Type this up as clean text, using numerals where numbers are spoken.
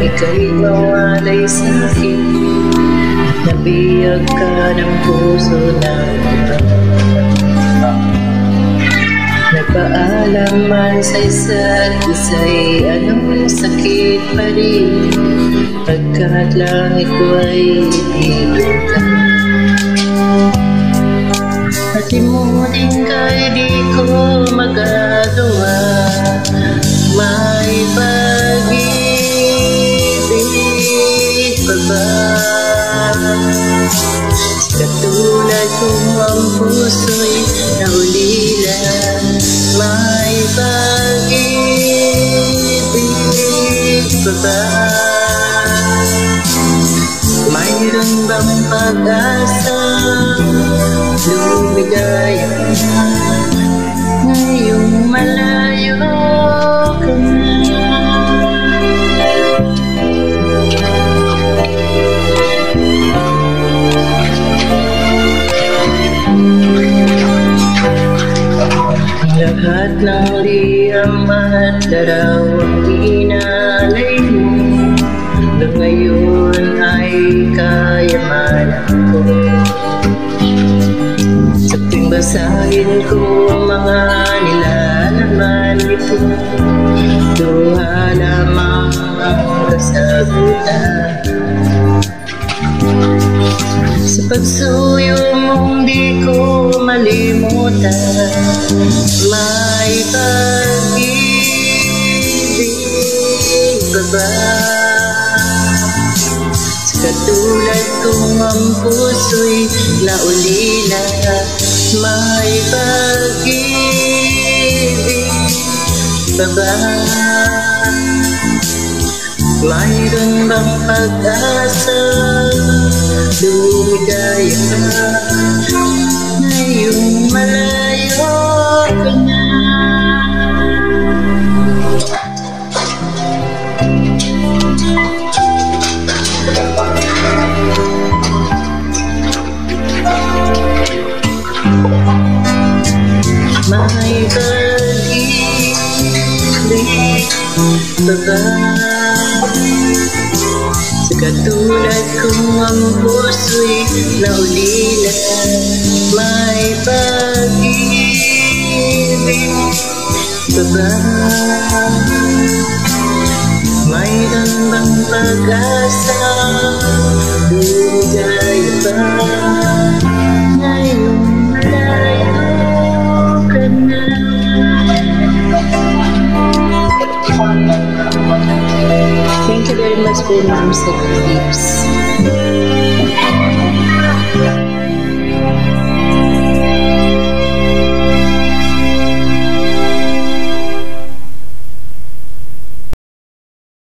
Ika'y mawalay sa'kin, nabiyag ka ng puso ng iba. Nagpaalam man sa isa't isa'y anong sakit pa rin, pagkat langit ko ay ibigin ka. At limutin ka'y di ko magagawa, may pag-ibig pa ba? Katulad kong ang puso'y naulila, may pag-ibig pa ba? Mayroon bang pag-asa, lumigaya ngayong malayo ka na? Lahat ng liyam at darawang inalay mo, hanggang ngayon ay kayamanan ko. Sa tuwing basahin ko mga nilalaman nito, duha lamang ang kasagutan. Sa pagsuyo mong di ko malimutan, may pag-ibig pa ba? Sa katulad kong ang puso'y naulila, may pag-ibig pa ba? Mayroon bang pag-asa, lumigaya ka ngayong malayo ka na? May pag-ibig pa ba? Sa katulad kong ang puso'y naulila, may pag-ibig pa ba? Mayroon bang pag-asa, lumigaya pa ngayong malayo ka na? Thank you very much po, Ma'am Seth Lips.